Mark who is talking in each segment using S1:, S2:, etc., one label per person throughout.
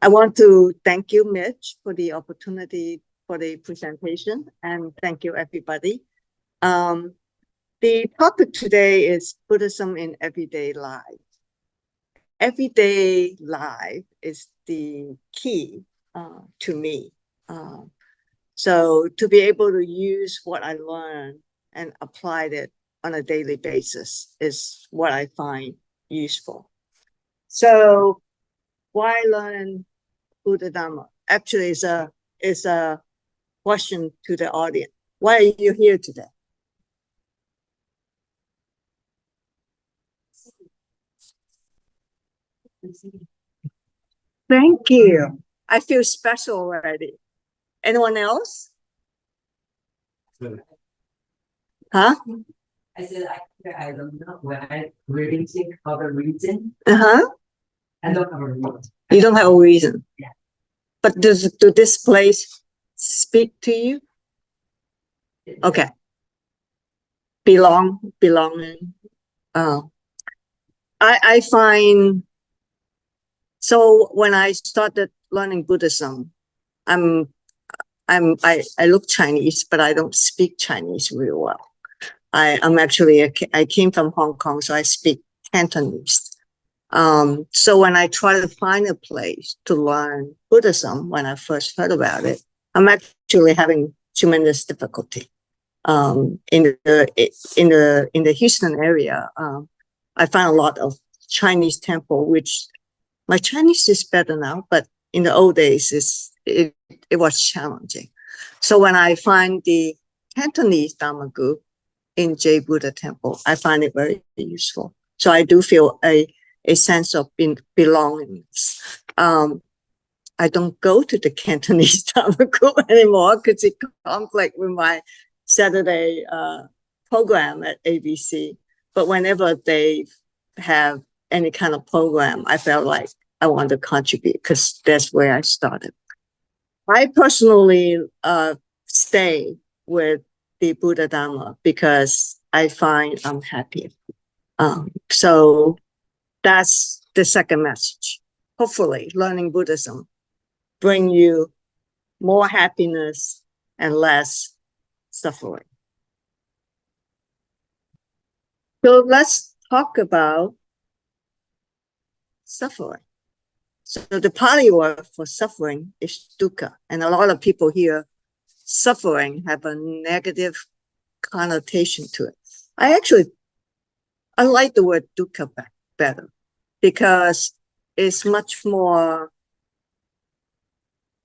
S1: I want to thank you, Mitch, for the opportunity for the presentation, and thank you, everybody. The topic today is Buddhism in everyday life. Everyday life is the key to me. So to be able to use what I learned and apply it on a daily basis is what I find useful. So why learn Buddha Dhamma? Actually, is a question to the audience. Why are you here today? Thank you. I feel special already. Anyone else? Huh?
S2: I said, I don't know. When I really think of a reason,
S1: Uh-huh.
S2: I don't have a reason.
S1: You don't have a reason?
S2: Yeah.
S1: But do this place speak to you? Okay. Belonging. I find, so when I started learning Buddhism, I look Chinese, but I don't speak Chinese real well. I'm actually, I came from Hong Kong, so I speak Cantonese. So when I try to find a place to learn Buddhism, when I first heard about it, I'm actually having tremendous difficulty. In the Houston area, I found a lot of Chinese temple, which my Chinese is better now, but in the old days, it was challenging. So when I find the Cantonese Dharma group in J Buddha Temple, I find it very useful. So I do feel a sense of belongingness. I don't go to the Cantonese Dharma group anymore because it conflicts with my Saturday program at ABC. But whenever they have any kind of program, I felt like I want to contribute because that's where I started. I personally stay with the Buddha Dhamma because I find I'm happy. So that's the second message. Hopefully, learning Buddhism bring you more happiness and less suffering. So let's talk about suffering. So the Pali word for suffering is dukkha, and a lot of people here, suffering have a negative connotation to it. I like the word dukkha better because it's much more,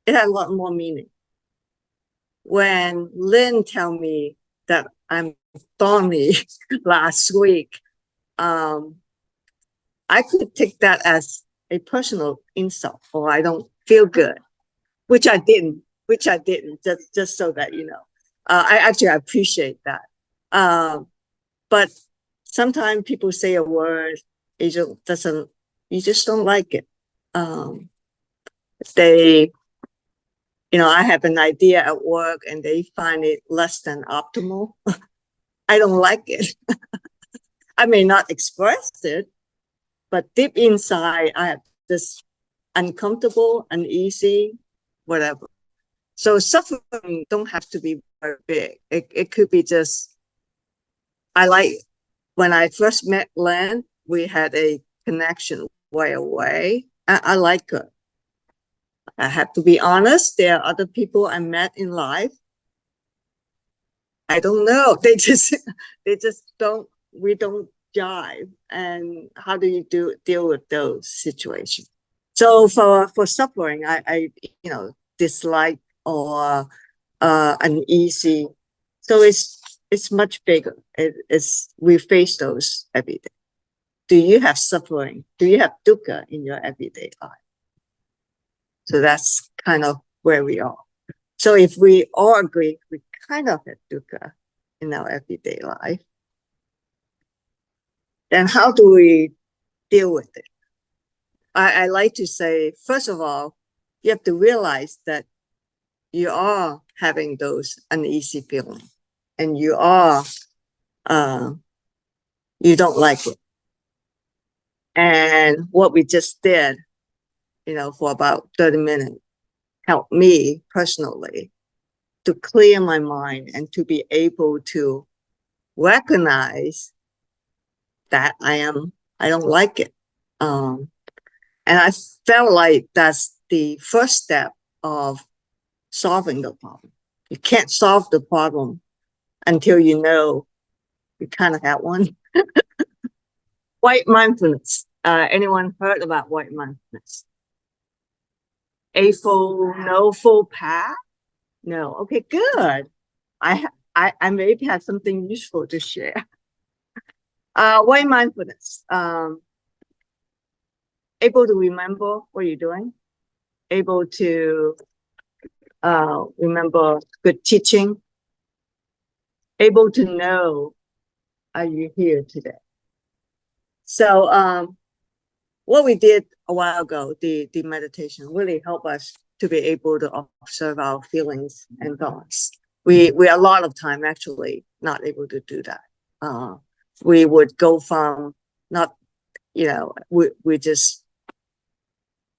S1: it has a lot more meaning. When Lynn told me that I'm thorny last week, I could take that as a personal insult, or I don't feel good, which I didn't, just so that you know. I actually appreciate that. But sometimes people say a word, you just don't like it. I have an idea at work and they find it less than optimal. I don't like it. I may not express it, but deep inside, I have this uncomfortable, uneasy, whatever. So suffering don't have to be very big. It could be just, when I first met Len, we had a connection way away. I like her. I have to be honest, there are other people I met in life. I don't know. They just don't, we don't jive. And how do you deal with those situations? So for suffering, I dislike or uneasy. So it's much bigger. We face those every day. Do you have suffering? Do you have dukkha in your everyday life? So that's kind of where we are. So if we all agree, we kind of have dukkha in our everyday life, then how do we deal with it? I like to say, first of all, you have to realize that you are having those uneasy feelings and you don't like it. And what we just did for about 30 minutes helped me personally to clear my mind and to be able to recognize that I don't like it. And I felt like that's the first step of solving the problem. You can't solve the problem until you know you kind of have one. White mindfulness. Anyone heard about white mindfulness? Eightfold, no full path? No. Okay, good. I maybe have something useful to share. White mindfulness. Able to remember what you're doing. Able to remember good teaching. Able to know, are you here today? So what we did a while ago, the meditation really helped us to be able to observe our feelings and thoughts. We a lot of time actually not able to do that. We would go from not, we just,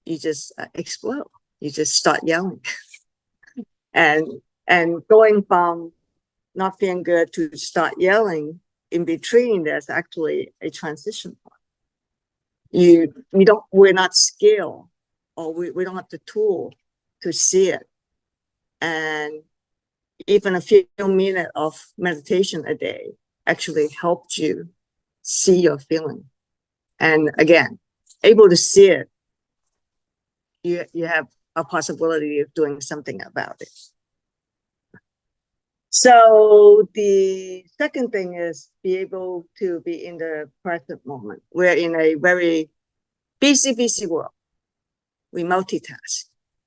S1: you just explode. You just start yelling. and going from not feeling good to start yelling, in between there's actually a transition point. We're not skilled, or we don't have the tool to see it. And even a few minutes of meditation a day actually helped you see your feeling. And again, able to see it, you have a possibility of doing something about it. So the second thing is be able to be in the present moment. We're in a very busy world. We multitask.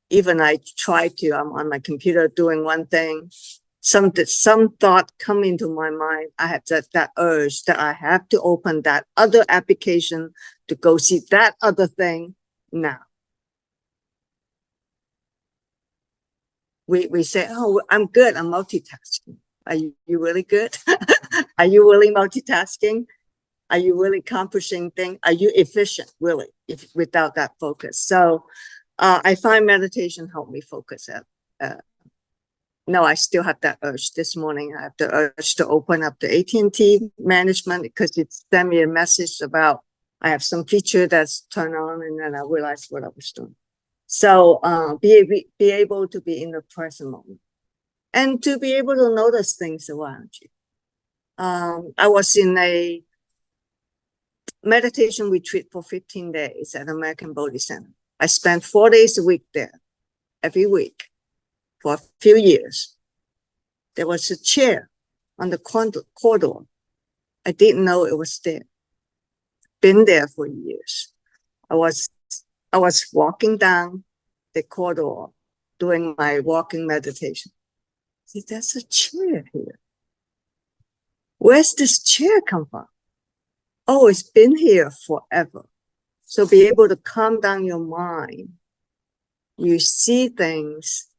S1: Even I try to, I'm on my computer doing one thing, some thought come into my mind. I have that urge that I have to open that other application to go see that other thing now. We say, oh, I'm good, I'm multitasking. Are you really good? Are you really multitasking? Are you really accomplishing things? Are you efficient, really, without that focus? So I find meditation helped me focus. No, I still have that urge. This morning, I have the urge to open up the AT&T management because it sent me a message about I have some feature that's turned on, and then I realized what I was doing. So be able to be in the present moment and to be able to notice things around you. I was in a meditation retreat for 15 days at American Bodhi Center. I spent 4 days a week there, every week, for a few years. There was a chair on the corridor. I didn't know it was there. Been there for years. I was walking down the corridor doing my walking meditation. See, there's a chair here. Where's this chair come from? Oh, it's been here forever. So be able to calm down your mind. You see things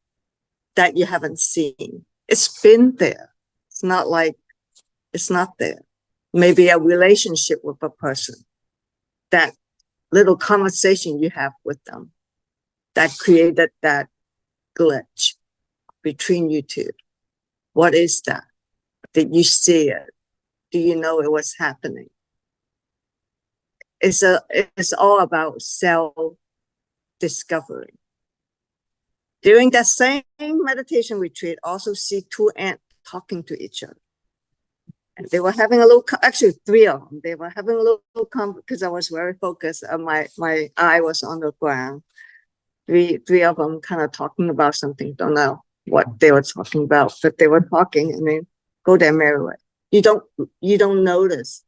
S1: that you haven't seen. It's been there. It's not like it's not there. Maybe a relationship with a person, that little conversation you have with them that created that glitch between you two. What is that? Did you see it? Do you know it was happening? It's all about self-discovery. During that same meditation retreat, also see two ants talking to each other. And they were having a little, actually 3 of them, they were having a little because I was very focused. My eye was on the ground. Three of them kind of talking about something. Don't know what they were talking about, but they were talking and then go their merry way. You don't notice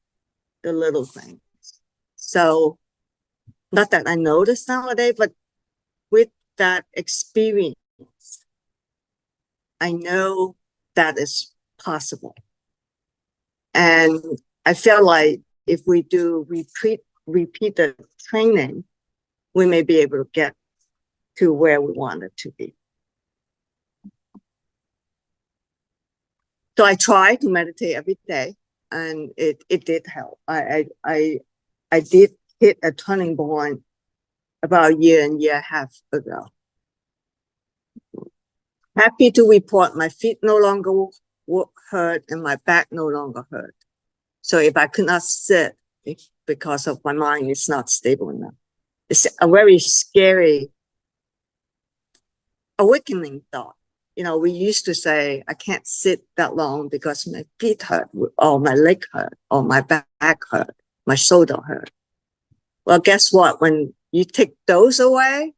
S1: the little things. So not that I notice nowadays, but with that experience, I know that is possible. And I feel like if we do repeat the training, we may be able to get to where we want it to be. So I try to meditate every day, and it did help. I did hit a turning point about a year and a half ago. Happy to report my feet no longer hurt and my back no longer hurt. So if I could not sit because of my mind is not stable enough, it's a very scary awakening thought. We used to say, I can't sit that long because my feet hurt, or my leg hurt, or my back hurt, my shoulder hurt. Well, guess what? When you take those away,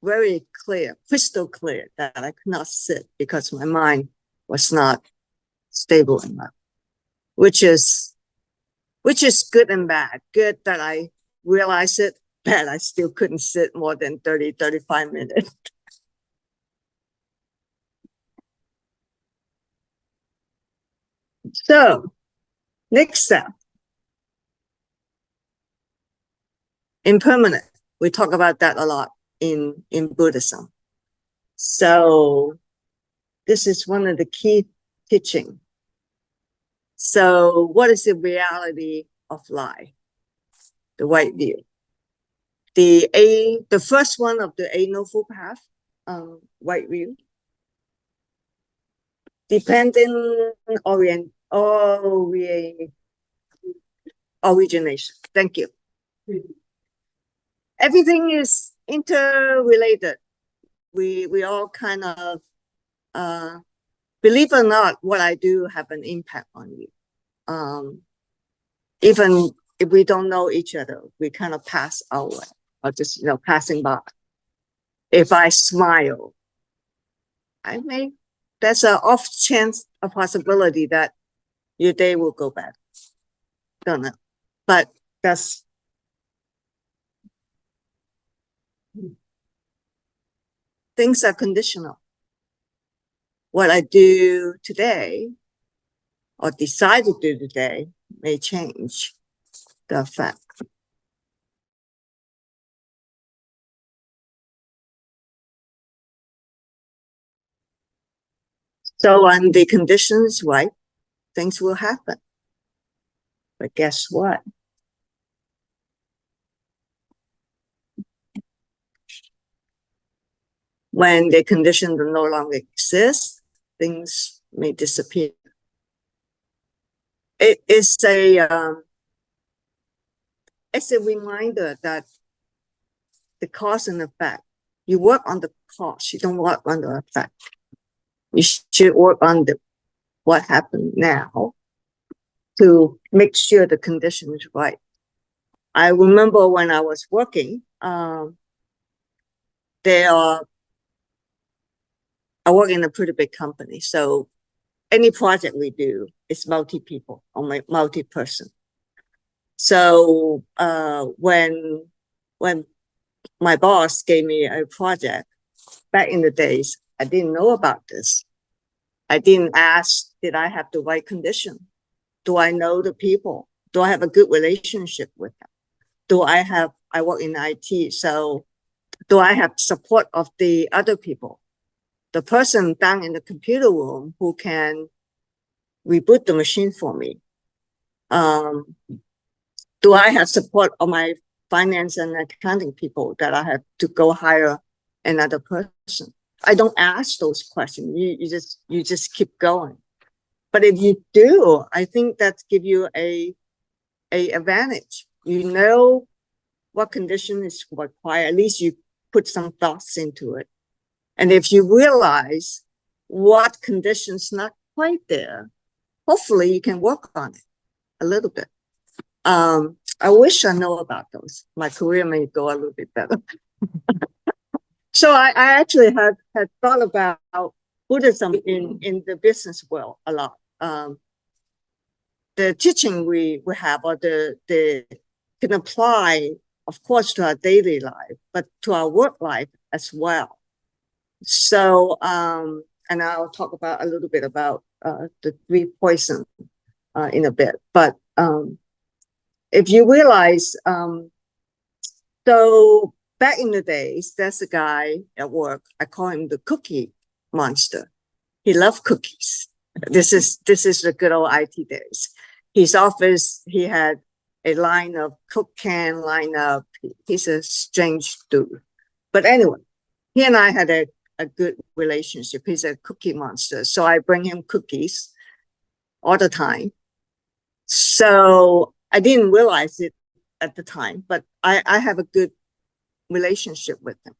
S1: very clear, crystal clear that I could not sit because my mind was not stable enough, which is good and bad. Good that I realized it, bad I still couldn't sit more than 30, 35 minutes. So, next step. Impermanent. We talk about that a lot in Buddhism. So, this is one of the key teaching. So, what is the reality of life? The right view. The first one of the Eight Noble Path, right view. Dependent origination. Thank you. Everything is interrelated. We all kind of, believe it or not, what I do have an impact on you. Even if we don't know each other, we kind of pass our way, or just passing by. If I smile, there's an off chance, a possibility that your day will go bad. Don't know, but things are conditional. What I do today or decide to do today may change the effect. So when the conditions right, things will happen. But guess what? When the conditions no longer exist, things may disappear. It is it's a reminder that the cause and effect, you work on the cause, you don't work on the effect. You should work on what happened now to make sure the condition is right. I remember when I was working, I work in a pretty big company. So any project we do is multi-people or multi-person. So when my boss gave me a project back in the days, I didn't know about this. I didn't ask, did I have the right condition? Do I know the people? Do I have a good relationship with them? I work in IT, so do I have support of the other people? The person down in the computer room who can reboot the machine for me. Do I have support of my finance and accounting people that I have to go hire another person? I don't ask those questions. You just keep going. But if you do, I think that gives you a advantage. You know what condition is required. At least you put some thoughts into it. And if you realize what conditions not quite there, hopefully you can work on it a little bit. I wish I know about those. My career may go a little bit better. So I actually had thought about Buddhism in the business world a lot. The teaching we have, or the can apply, of course, to our daily life, but to our work life as well. So, and I'll talk about a little bit about the three poison in a bit. But if you realize, so back in the days, there's a guy at work. I call him the cookie monster. He loved cookies. This is the good old IT days. His office, he had a line of Coke can line up. He's a strange dude. But anyway, he and I had a good relationship. He's a cookie monster. So I bring him cookies all the time. So I didn't realize it at the time, but I have a good relationship with him.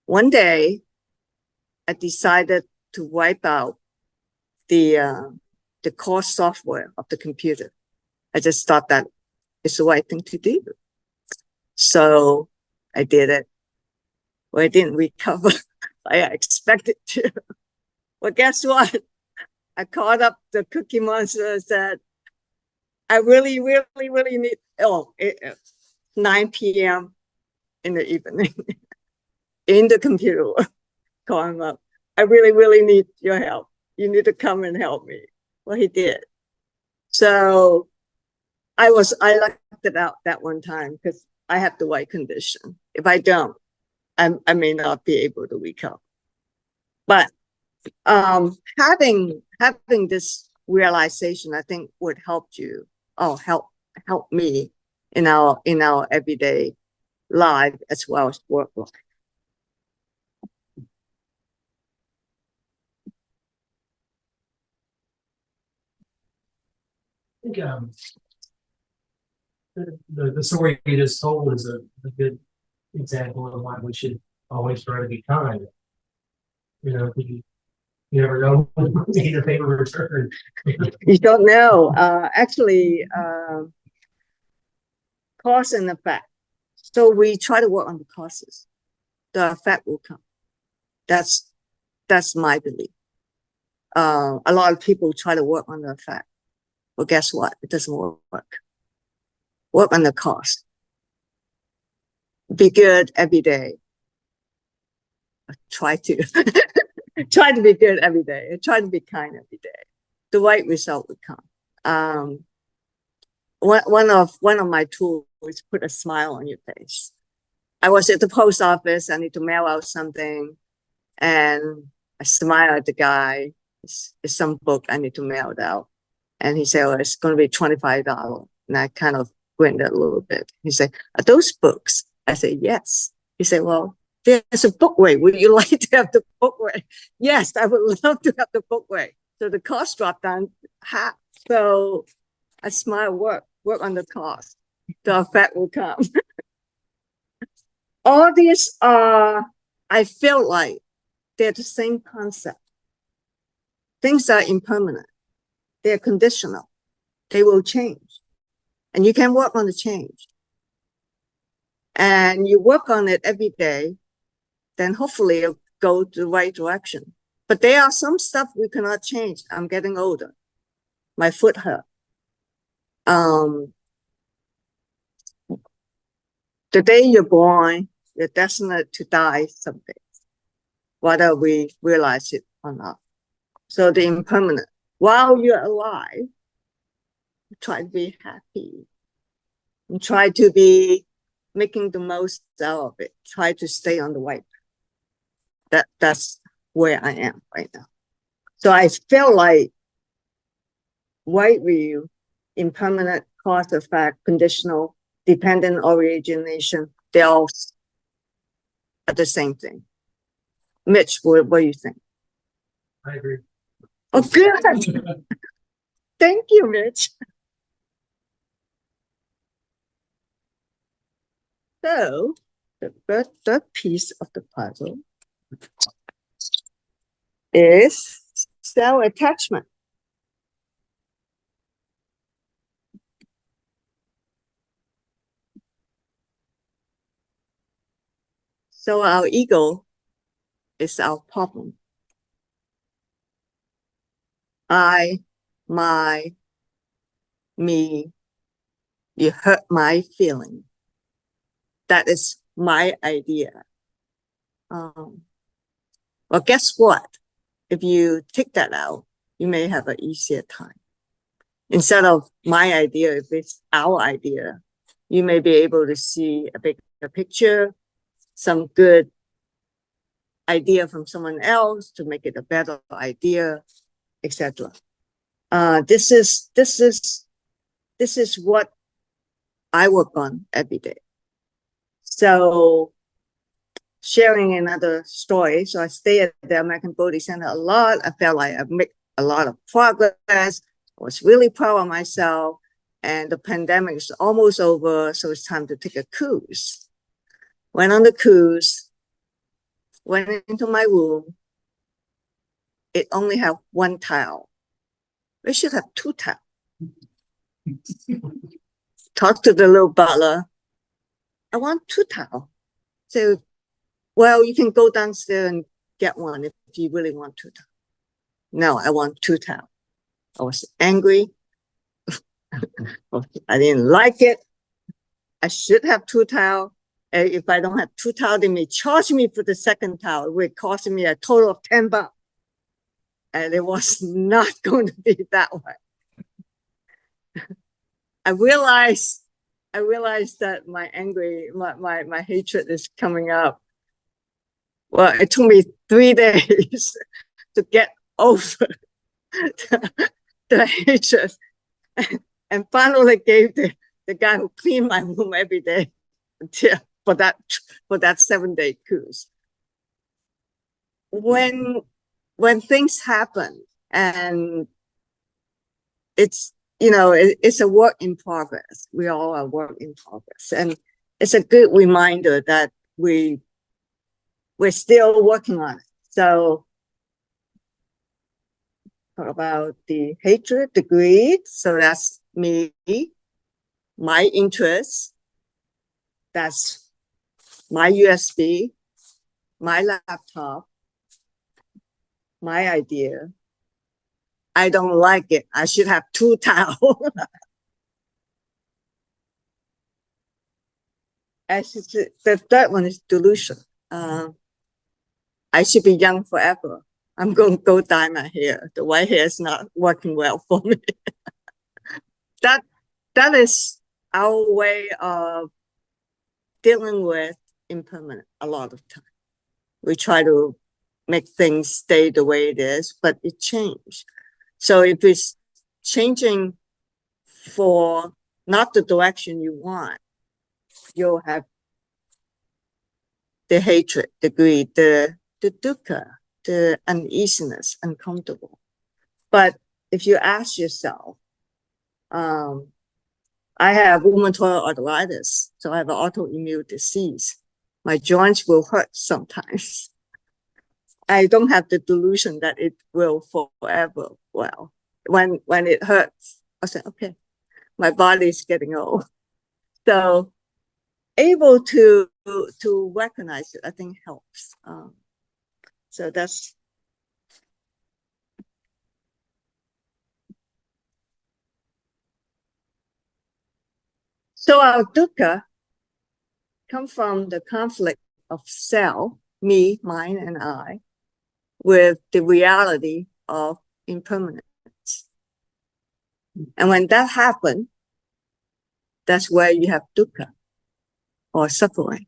S1: One day, I decided to wipe out the core software of the computer. I just thought that it's the right thing to do. So I did it. Well, I didn't recover like I expected to. Well, guess what? I called up the cookie monster and said, I really, really, really need, 9 p.m. in the evening in the computer, call him up. I really, really need your help. You need to come and help me. Well, he did. So I lucked it out that one time because I have the right condition. If I don't, I may not be able to recover. But having this realization, I think would help you. Help me in our everyday life as well as work life.
S3: I think the story you just told is a good example of why we should always try to be kind. You know, you never know when you need a favor return.
S1: You don't know. Actually, cause and effect. So we try to work on the causes. The effect will come. That's my belief. A lot of people try to work on the effect. Well, guess what? It doesn't work. Work on the cause. Be good every day. Try to try to be good every day. Try to be kind every day. The right result will come. One of my tools is put a smile on your face. I was at the post office. I need to mail out something, and I smile at the guy. It's some book I need to mail it out, and he said, "Oh, it's going to be $25." And I kind of grinned a little bit. He said, "Are those books?" I said, "Yes." He said, "Well, there's a bookway. Would you like to have the bookway?" Yes, I would love to have the bookway. So the cost dropped down half. So I smile, work on the cost. The effect will come. All these are, I feel like they're the same concept. Things are impermanent. They're conditional. They will change. And you can work on the change. And you work on it every day, then hopefully it'll go the right direction. But there are some stuff we cannot change. I'm getting older. My foot hurt. The day you're born, you're destined to die someday, whether we realize it or not. So the impermanent. While you're alive, try to be happy. And try to be making the most out of it. Try to stay on the right path. That's where I am right now. So I feel like right view, impermanent, cause effect, conditional, dependent origination, they all are the same thing. Mitch, what do you think?
S3: I agree.
S1: Oh, good. Thank you, Mitch. So the third piece of the puzzle is self-attachment. So our ego is our problem. I, my, me, you hurt my feeling. That is my idea. Well, guess what? If you take that out, you may have an easier time. Instead of my idea, if it's our idea, you may be able to see a bigger picture, some good idea from someone else to make it a better idea, etc. This is what I work on every day. So sharing another story. So I stay at the American Buddhist Center a lot. I felt like I made a lot of progress. I was really proud of myself. And the pandemic is almost over, so it's time to take a cruise. Went on the cruise, went into my room. It only had one towel. We should have two towels. Talk to the little butler. I want two towels. So, well, you can go downstairs and get one if you really want two towels. No, I want two towels. I was angry. I didn't like it. I should have two towels. If I don't have two towels, they may charge me for the second towel. It would cost me a total of $10. And it was not going to be that way. I realized that my hatred is coming up. Well, it took me 3 days to get over the hatred, and finally gave the guy who cleaned my room every day for that 7-day cruise. When things happen, and it's it's a work in progress. We all are work in progress, and it's a good reminder that we're still working on it. So talk about the hatred, the greed. So that's me, my interests. That's my USB, my laptop, my idea. I don't like it. I should have two towels. The third one is delusion. I should be young forever. I'm going to go dye my hair. The white hair is not working well for me. That is our way of dealing with impermanent a lot of time. We try to make things stay the way it is, but it changed. So if it's changing for not the direction you want, you'll have the hatred, the greed, the dukkha, the uneasiness, uncomfortable. But if you ask yourself, I have rheumatoid arthritis, so I have an autoimmune disease. My joints will hurt sometimes. I don't have the delusion that it will forever. Well, when it hurts, I say, okay, my body is getting old. So able to recognize it, I think helps. So that's. So our dukkha come from the conflict of self, me, mine, and I, with the reality of impermanence. And when that happens, that's where you have dukkha, or suffering.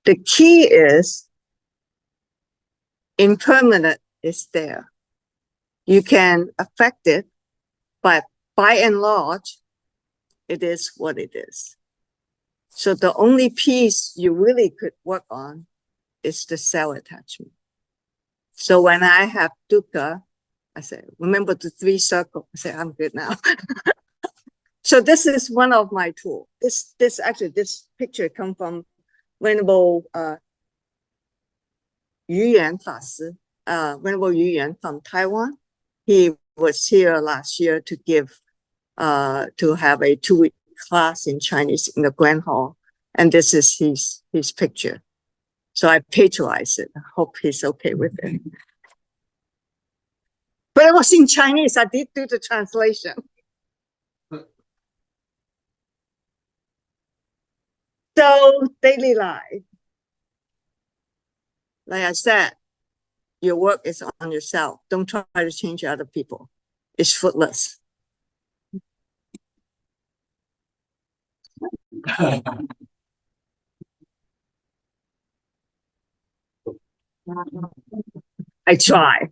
S1: The key is impermanent is there. You can affect it, but by and large, it is what it is. So the only piece you really could work on is the self attachment. So when I have dukkha, I say, remember the 3 circles. I say, I'm good now. So this is one of my tools. This picture comes from Venerable Yu Yuan Fashi, Venerable Yu Yuan from Taiwan. He was here last year to give, to have a 2-week class in Chinese in the Grand Hall. And this is his picture. So I patronize it. I hope he's okay with it. But it was in Chinese. I did do the translation. So daily life, like I said, your work is on yourself. Don't try to change other people. It's fruitless. I try.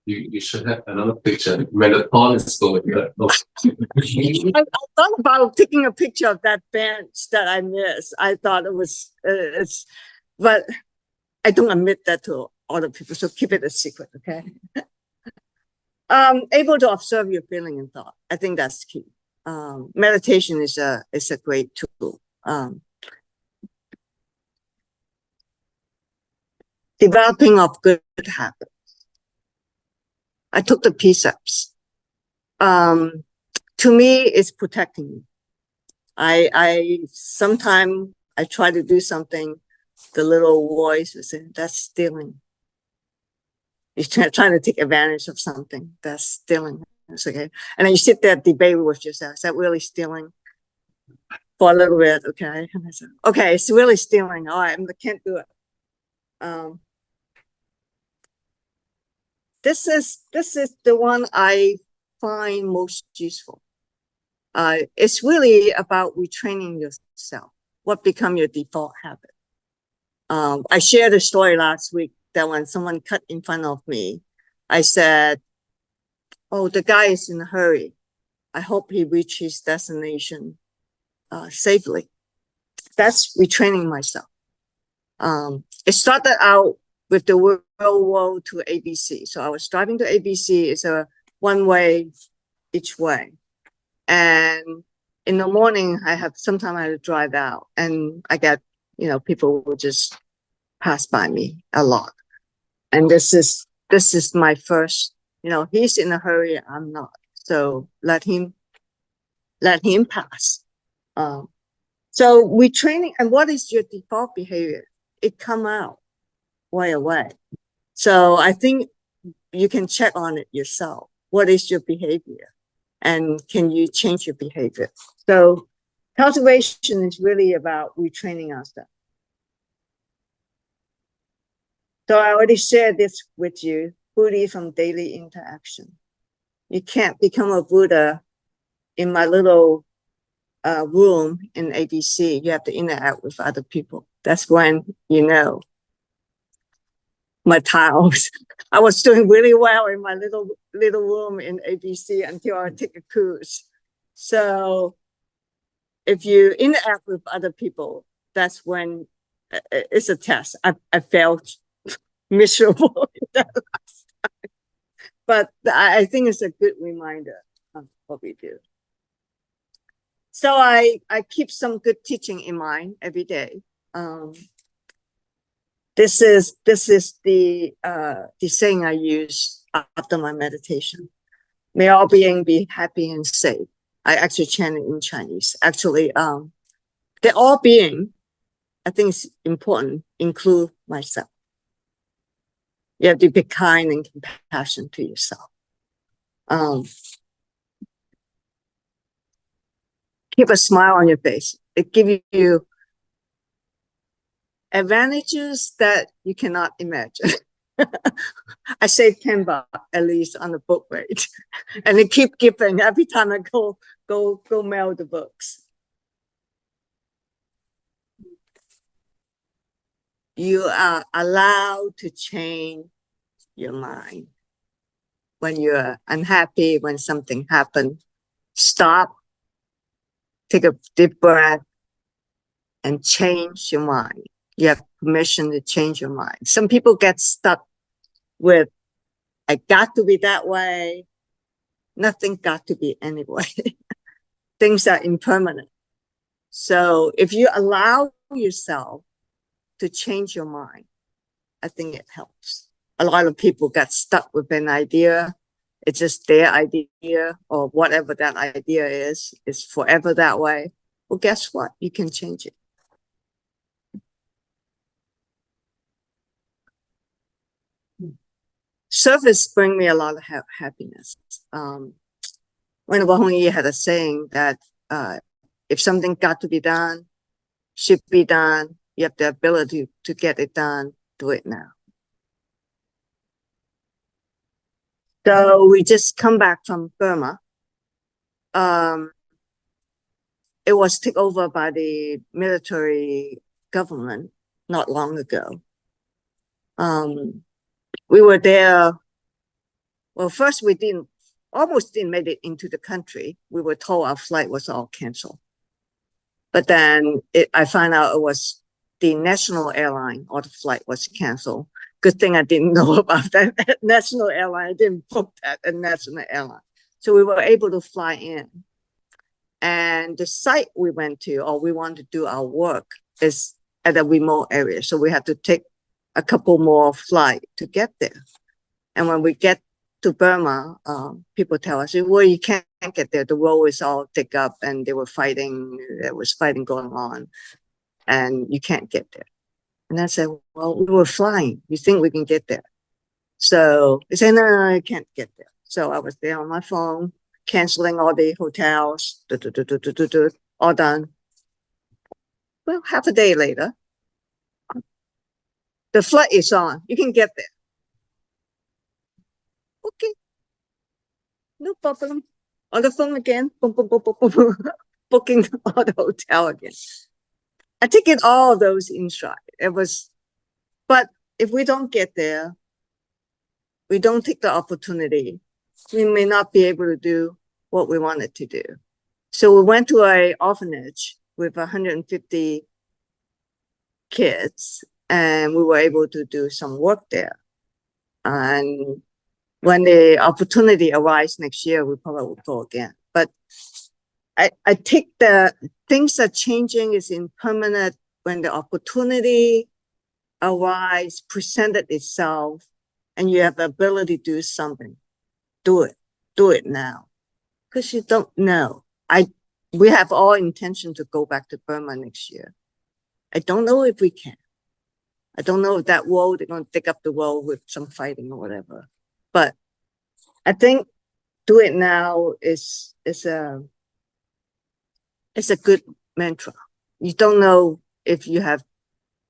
S4: You should have another picture when the thorn is going.
S1: I thought about taking a picture of that bench that I missed. I thought it was, but I don't admit that to other people, so keep it a secret, okay? Able to observe your feeling and thought. I think that's key. Meditation is a great tool. Developing of good habits. I took the precepts. To me, it's protecting me. I sometimes I try to do something, the little voice is saying, that's stealing. You're trying to take advantage of something, that's stealing. It's okay. And then you sit there, debate with yourself, is that really stealing? For a little bit, okay. And I said, okay, it's really stealing. All right, I can't do it. This is the one I find most useful. It's really about retraining yourself. What become your default habit? I shared a story last week that when someone cut in front of me, I said, oh, the guy is in a hurry. I hope he reaches his destination safely. That's retraining myself. It started out with the world to ABC. So I was driving to ABC. It's a one way each way. And in the morning, sometimes I had to drive out, and I get, people would just pass by me a lot. And this is my first, he's in a hurry, I'm not. So let him pass. So we training, and what is your default behavior? It come out right away. So I think you can check on it yourself. What is your behavior? And can you change your behavior? So cultivation is really about retraining ourselves. So I already shared this with you, Buddhism daily interaction. You can't become a Buddha in my little room in ABC. You have to interact with other people. That's when my tiles. I was doing really well in my little room in ABC until I take a cruise. So if you interact with other people, that's when it's a test. I felt miserable that last time. But I think it's a good reminder of what we do. So I keep some good teaching in mind every day. This is the saying I use after my meditation. May all beings be happy and safe. I actually chant it in Chinese. Actually, the all being, I think it's important, include myself. You have to be kind and compassionate to yourself. Keep a smile on your face. It gives you advantages that you cannot imagine. I save $10 at least on the book rate, and they keep giving every time I go mail the books. You are allowed to change your mind when you're unhappy, when something happens. Stop, take a deep breath, and change your mind. You have permission to change your mind. Some people get stuck with, I got to be that way. Nothing got to be anyway. Things are impermanent. So if you allow yourself to change your mind, I think it helps. A lot of people get stuck with an idea. It's just their idea, or whatever that idea is forever that way. Well, guess what? You can change it. Service bring me a lot of happiness. When Wang Yi had a saying that if something got to be done, should be done, you have the ability to get it done, do it now. So we just come back from Burma. It was taken over by the military government not long ago. We were there Well, first we almost didn't make it into the country. We were told our flight was all canceled. But then I found out it was the national airline, or the flight was canceled. Good thing I didn't know about that national airline. I didn't book that at national airline. So we were able to fly in. And the site we went to, or we wanted to do our work, is at a remote area. So we had to take a couple more flights to get there. And when we get to Burma, people tell us, well, you can't get there. The road is all dig up and they were fighting. There was fighting going on and you can't get there. And I said, well, we were flying. You think we can get there? So they said, no, I can't get there. So I was there on my phone, canceling all the hotels, all done. Well, half a day later, the flight is on. You can get there. Okay, no problem. On the phone again, boom, boom, boom, boom, boom, boom. Booking all the hotel again. I take it all those in stride. It was, but if we don't get there, we don't take the opportunity, we may not be able to do what we wanted to do. So we went to an orphanage with 150 kids, and we were able to do some work there. And when the opportunity arises next year, we probably will go again. But I think the things are changing, is impermanent. When the opportunity arises, presented itself, and you have the ability to do something, do it now, because you don't know. We have all intention to go back to Burma next year. I don't know if we can. I don't know if that wall, they're going to dig up the wall with some fighting or whatever. But I think do it now is a good mantra. You don't know if you have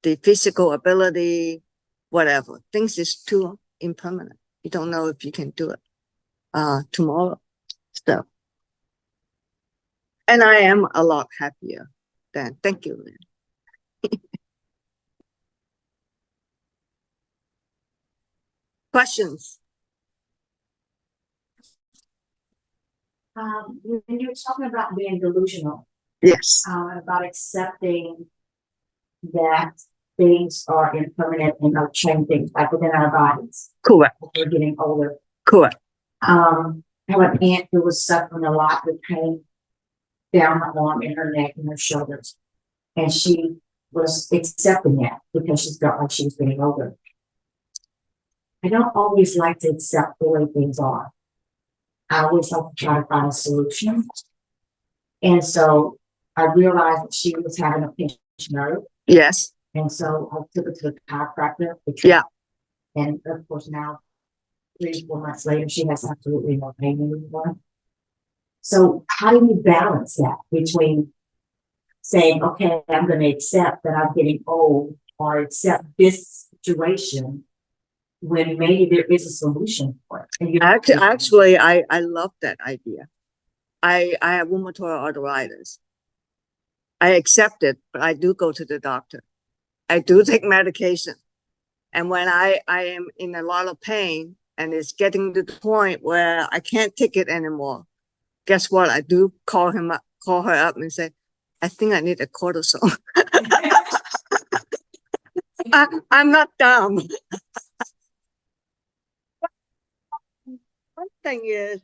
S1: the physical ability, whatever. Things is too impermanent. You don't know if you can do it tomorrow. So, and I am a lot happier then. Thank you, Lynn. Questions?
S5: When you're talking about being delusional,
S1: Yes.
S5: about accepting that things are impermanent and are changing, like within our bodies,
S1: Correct.
S5: as we're getting older.
S1: Correct.
S5: I have an aunt who was suffering a lot with pain down her arm, in her neck, and her shoulders, and she was accepting that because she felt like she was getting older. I don't always like to accept the way things are. I always like to try to find a solution. And so I realized that she was having a pinched nerve.
S1: Yes.
S5: And so I took her to the chiropractor.
S1: Yeah.
S5: And of course now, 3-4 months later, she has absolutely no pain anymore. So how do you balance that between saying, okay, I'm going to accept that I'm getting old, or accept this situation, when maybe there is a solution for it?
S1: Actually, I love that idea. I have rheumatoid arthritis. I accept it, but I do go to the doctor. I do take medication. And when I am in a lot of pain and it's getting to the point where I can't take it anymore, guess what? I do call her up and say, I think I need a cortisone. I'm not dumb. One thing is,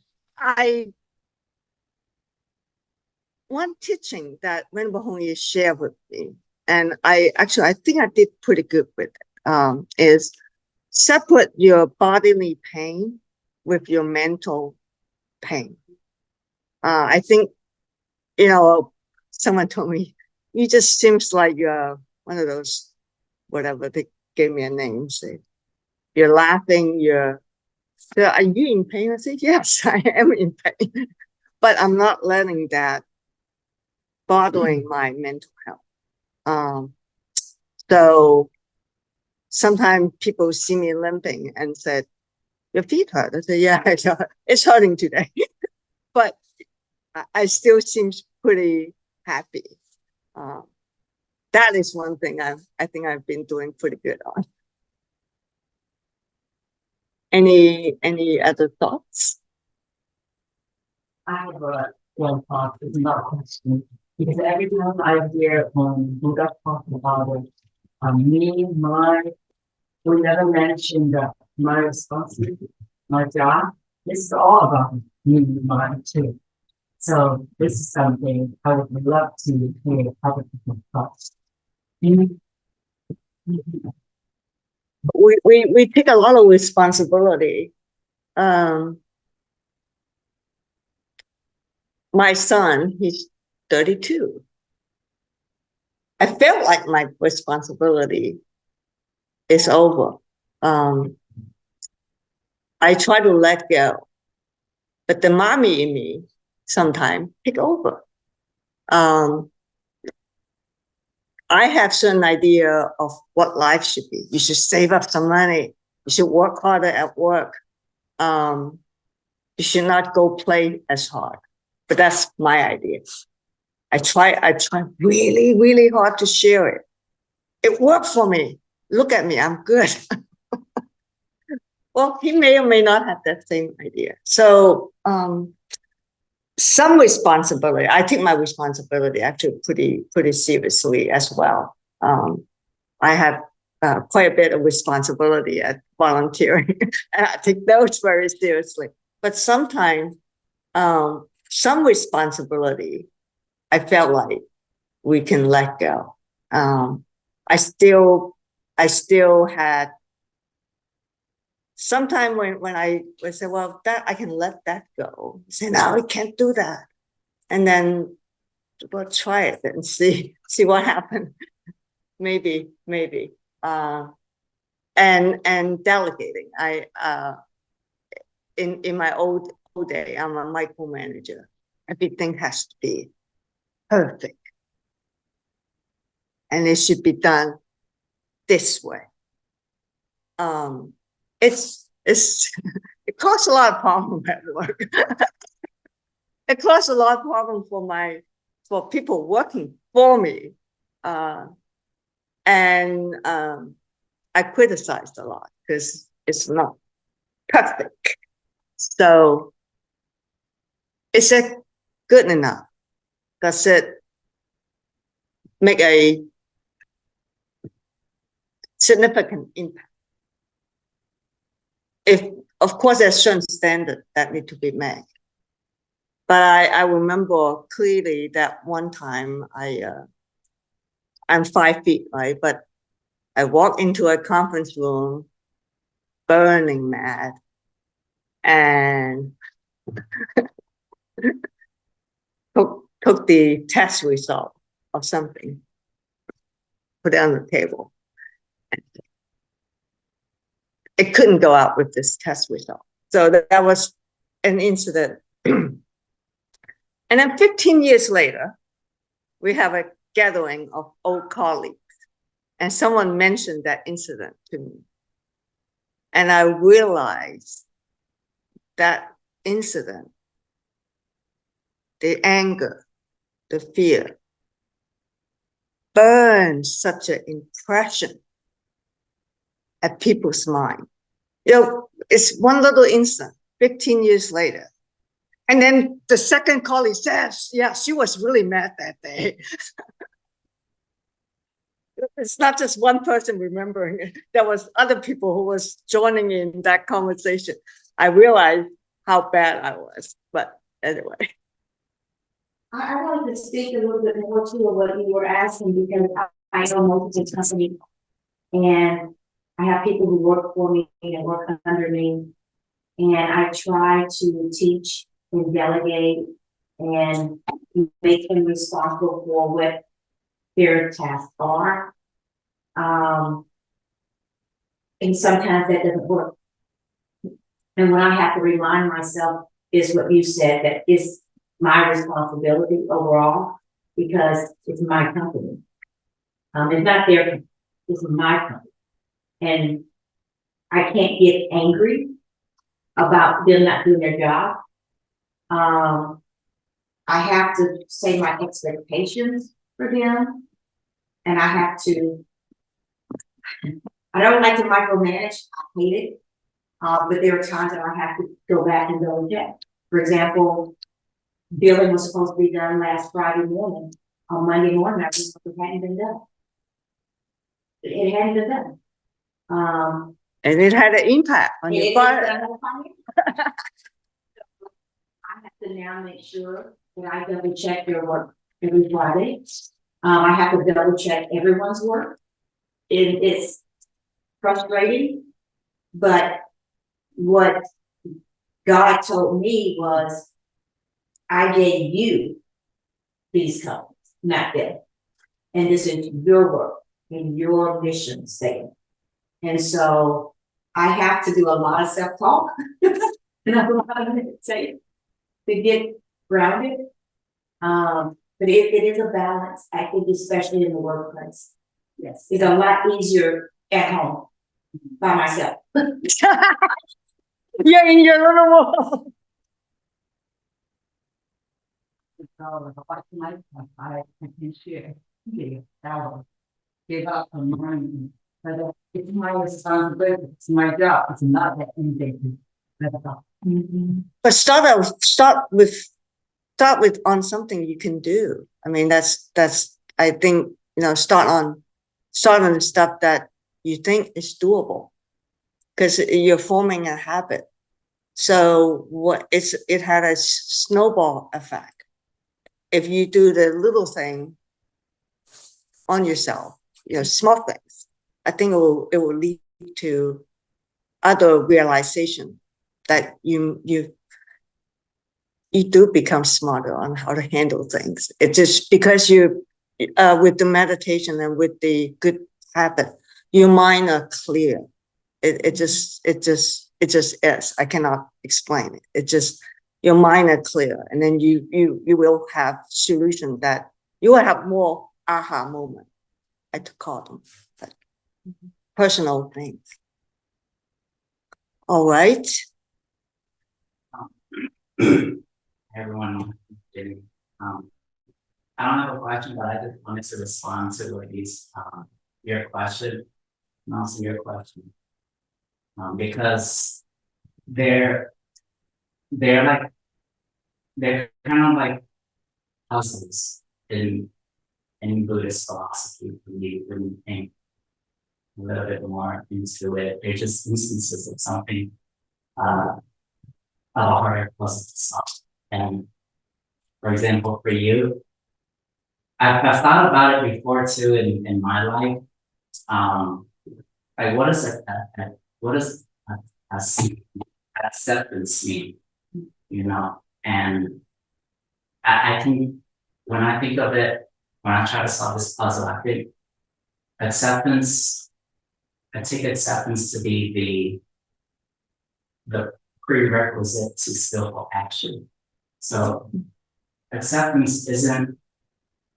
S1: one teaching that Venerable Hongye shared with me, and I think I did pretty good with it, is separate your bodily pain with your mental pain. I think, someone told me, you just seems like you're one of those, whatever, they gave me a name, say, you're laughing, are you in pain? I said, yes, I am in pain, but I'm not letting that bothering my mental health. So sometimes people see me limping and said, your feet hurt. I said, yeah, it's hurting today. But I still seem pretty happy. That is one thing I think I've been doing pretty good on. Any other thoughts?
S2: I have one thought, it's not a question, because every time I hear Buddha talk about it, me, my, we never mentioned my responsibility, my job. This is all about me, mine too. So this is something I would love to hear other people's thoughts. Mhm.
S1: We take a lot of responsibility. My son, he's 32. I felt like my responsibility is over. I try to let go, but the mommy in me sometimes take over. I have certain idea of what life should be. You should save up some money. You should work harder at work. You should not go play as hard. But that's my idea. I try really, really hard to share it. It worked for me. Look at me, I'm good. Well, he may or may not have that same idea. So some responsibility. I take my responsibility actually pretty seriously as well. I have quite a bit of responsibility at volunteering, and I take those very seriously. But sometimes some responsibility, I felt like we can let go. I still had sometime when I would say, well, that I can let that go. I say, no, I can't do that. And then we'll try it and see what happens. Maybe. And delegating. In my old day, I'm a micromanager. Everything has to be perfect. And it should be done this way. It's it causes a lot of problems at work. It caused a lot of problems for people working for me. And I criticized a lot because it's not perfect. So is it good enough? Does it make a significant impact? If, of course, there's certain standards that need to be met. But I remember clearly that one time I'm 5 feet, right? But I walked into a conference room, burning mad, and took the test result or something, put it on the table. It couldn't go out with this test result. So that was an incident. And then 15 years later, we have a gathering of old colleagues, and someone mentioned that incident to me. And I realized that incident, the anger, the fear, burned such an impression at people's mind. It's one little incident, 15 years later. And then the second colleague says, yeah, she was really mad that day. It's not just one person remembering it. There was other people who was joining in that conversation. I realized how bad I was, but anyway.
S5: I wanted to speak a little bit more to what you were asking, because I own multiple companies, and I have people who work for me and work under me, and I try to teach and delegate and make them responsible for what their tasks are. And sometimes that doesn't work. And what I have to remind myself is what you said, that is my responsibility overall, because it's my company. It's not their company, it's my company. And I can't get angry about them not doing their job. I have to say my expectations for them, and I don't like to micromanage. I hate it. But there are times that I have to go back and double check. For example, billing was supposed to be done last Friday morning. On Monday morning, I realized it hadn't been done. It hadn't been done.
S1: And it had an impact on
S5: And
S1: your
S5: it is
S1: budget.
S5: done on Friday. I have to now make sure that I double check their work every Friday. I have to double check everyone's work. It's frustrating, but what God told me was, I gave you these colors, not them. And this is your work and your mission statement. And so I have to do a lot of self-talk and a lot of say to get grounded. But it is a balance, I think, especially in the workplace. Yes, it's a lot easier at home by myself.
S1: You're in your little world.
S2: So, what my, I can share, yeah, give up on mine. But it's my responsibility, it's my job, it's not that anything.
S1: But start with on something you can do. I mean, that's I think, start on the stuff that you think is doable, because you're forming a habit. So it had a snowball effect. If you do the little thing on yourself, small things, I think it will lead to other realization that you do become smarter on how to handle things. It just because you with the meditation and with the good habit, your mind are clear. It just is. I cannot explain it. It just, your mind are clear, and then you will have solution that you will have more aha moment. I call them but personal things. All right.
S6: Everyone doing. I don't have a question, but I just wanted to respond to Louise, your question, and also your question. Because they're kind of like puzzles in Buddhist philosophy. When you think a little bit more into it, they're just instances of something of a harder puzzle to solve. And for example, for you, I've thought about it before too in my life. Like what does acceptance mean? And I think when I think of it, when I try to solve this puzzle, I think I take acceptance to be the prerequisite to skillful action. So acceptance isn't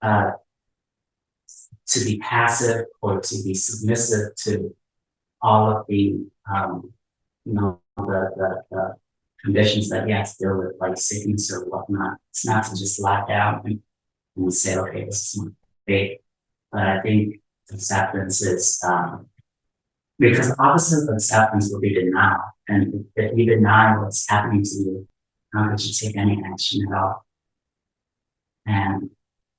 S6: to be passive or to be submissive to all of the the conditions that you have to deal with, like sickness or whatnot. It's not to just lie down and say, okay, this is my fate. But I think acceptance is because the opposite of acceptance will be denial. And if you deny what's happening to you, how could you take any action at all? And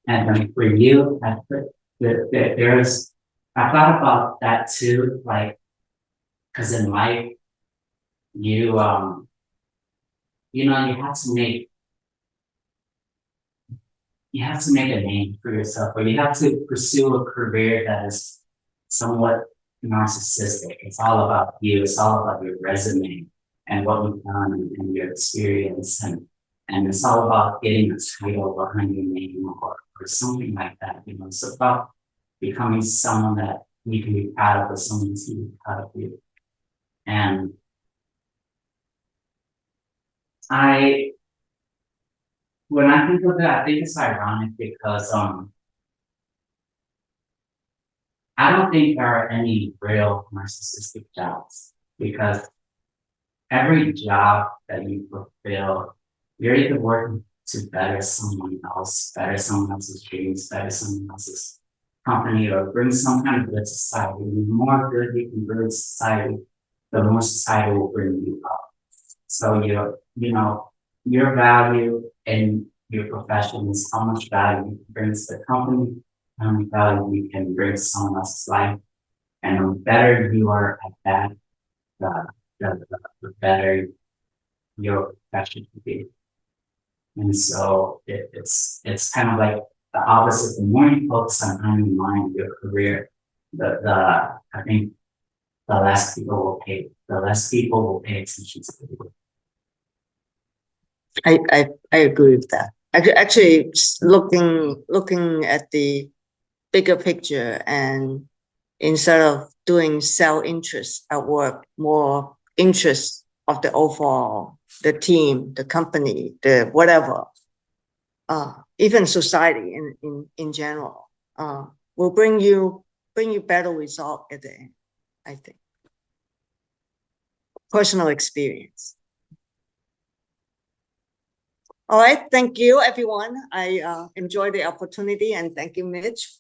S6: then for you, I thought about that too, like, because in life, you have to make a name for yourself, or you have to pursue a career that is somewhat narcissistic. It's all about you. It's all about your resume and what you've done and your experience, and it's all about getting a title behind your name or something like that. It's about becoming someone that you can be proud of, or someone who can be proud of you. And when I think of that, I think it's ironic because I don't think there are any real narcissistic jobs, because every job that you fulfill, you're either working to better someone else, better someone else's dreams, better someone else's company, or bring some kind of good to society. The more good you can bring to society, the more society will bring you up. So your value and your profession is how much value you bring to the company, how much value you can bring to someone else's life. And the better you are at that, the better your profession will be. And so it's kind of like the opposite. The more you focus on earning money in your career, I think the less people will pay attention to you.
S1: I agree with that. Actually, just looking at the bigger picture, and instead of doing self-interest at work, more interest of the overall, the team, the company, the whatever, even society in general, will bring you better result at the end, I think. Personal experience. All right, thank you, everyone. I enjoyed the opportunity, and thank you, Mitch,